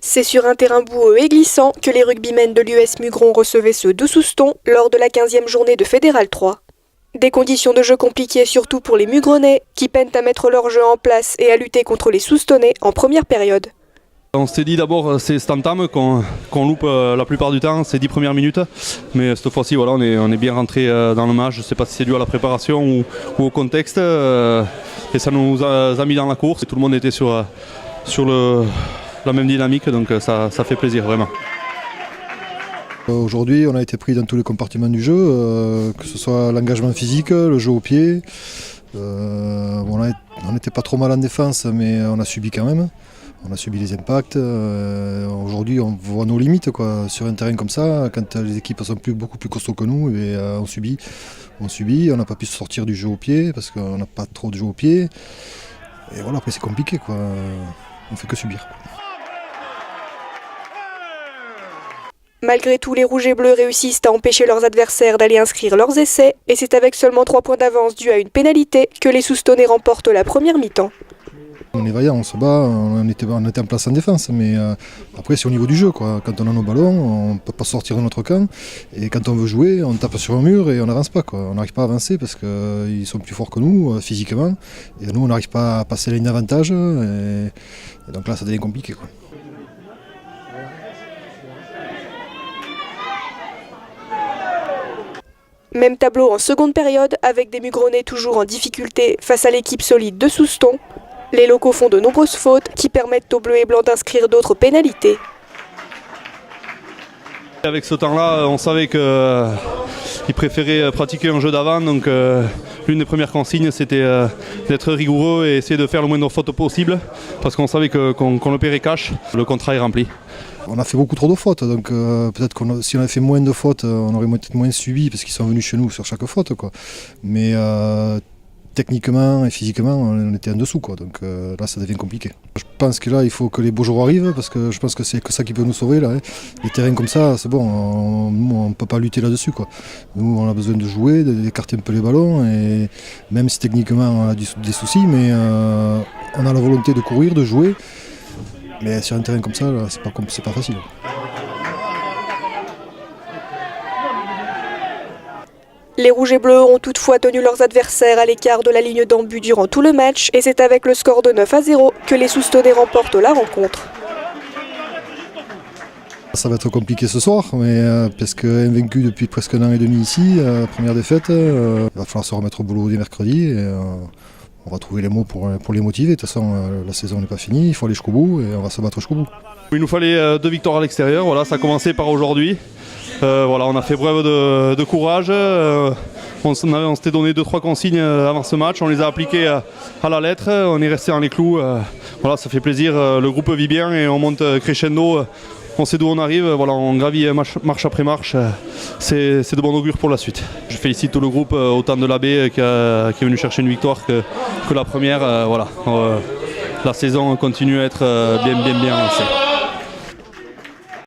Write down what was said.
C'est sur un terrain boueux et glissant que les rugbymen de l'US Mugron recevaient ceux de Souston lors de la 15e journée de Fédéral 3. Des conditions de jeu compliquées surtout pour les Mugronais qui peinent à mettre leur jeu en place et à lutter contre les Soustonnais en première période. On s'était dit d'abord c'est cette entame qu'on loupe la plupart du temps, ces 10 premières minutes. Mais cette fois-ci voilà, on est bien rentré dans le match. Je ne sais pas si c'est dû à la préparation ou au contexte. Et ça nous a mis dans la course. Et tout le monde était sur la même dynamique, donc ça fait plaisir vraiment. Aujourd'hui, on a été pris dans tous les compartiments du jeu, que ce soit l'engagement physique, le jeu au pied. On n'était pas trop mal en défense, mais on a subi quand même. On a subi les impacts. Aujourd'hui, on voit nos limites quoi. Sur un terrain comme ça, quand les équipes sont beaucoup plus costauds que nous, et, on subit. On n'a pas pu sortir du jeu au pied parce qu'on n'a pas trop de jeu au pied. Et voilà, après c'est compliqué, quoi. On fait que subir. Malgré tout, les rouges et bleus réussissent à empêcher leurs adversaires d'aller inscrire leurs essais, et c'est avec seulement 3 points d'avance dus à une pénalité que les Soustonnais remportent la première mi-temps. On est vaillant, on se bat, on était en place en défense, mais après c'est au niveau du jeu, quoi. Quand on a nos ballons, on ne peut pas sortir de notre camp, et quand on veut jouer, on tape sur un mur et on n'avance pas, quoi. On n'arrive pas à avancer parce qu'ils sont plus forts que nous physiquement, et nous on n'arrive pas à passer la ligne d'avantage, et donc là ça devient compliqué, quoi. Même tableau en seconde période, avec des Mugronais toujours en difficulté face à l'équipe solide de Souston. Les locaux font de nombreuses fautes qui permettent aux bleus et blancs d'inscrire d'autres pénalités. Avec ce temps-là, on savait qu'ils préféraient pratiquer un jeu d'avant, donc l'une des premières consignes c'était d'être rigoureux et essayer de faire le moins de fautes possible, parce qu'on savait qu'on le paierait cash, le contrat est rempli. On a fait beaucoup trop de fautes, donc peut-être que si on avait fait moins de fautes, on aurait peut-être moins subi parce qu'ils sont venus chez nous sur chaque faute, quoi. Mais techniquement et physiquement, on était en dessous, quoi. Donc là, ça devient compliqué. Je pense que là, il faut que les beaux jours arrivent parce que je pense que c'est que ça qui peut nous sauver là. Hein. Les terrains comme ça, c'est bon, on ne peut pas lutter là-dessus, quoi. Nous, on a besoin de jouer, d'écarter un peu les ballons, et même si techniquement on a des soucis, mais on a la volonté de courir, de jouer. Mais sur un terrain comme ça, c'est pas facile. Les rouges et bleus ont toutefois tenu leurs adversaires à l'écart de la ligne d'en but durant tout le match, et c'est avec le score de 9-0 que les Soustonnais remportent la rencontre. Ça va être compliqué ce soir, mais parce qu'invaincu depuis presque 1 an et demi ici, première défaite, il va falloir se remettre au boulot dès mercredi. Et, on va trouver les mots pour les motiver. De toute façon, la saison n'est pas finie, il faut aller jusqu'au bout et on va se battre jusqu'au bout. Il nous fallait 2 victoires à l'extérieur, voilà, ça a commencé par aujourd'hui. Voilà, on a fait preuve de courage. On s'était donné 2-3 consignes avant ce match, on les a appliquées à la lettre, on est resté dans les clous. Voilà, ça fait plaisir, le groupe vit bien et on monte crescendo. On sait d'où on arrive, voilà, on gravit marche après marche, c'est de bon augure pour la suite. Je félicite tout le groupe, autant de l'AB qui est venu chercher une victoire que la première. Voilà. La saison continue à être bien lancée.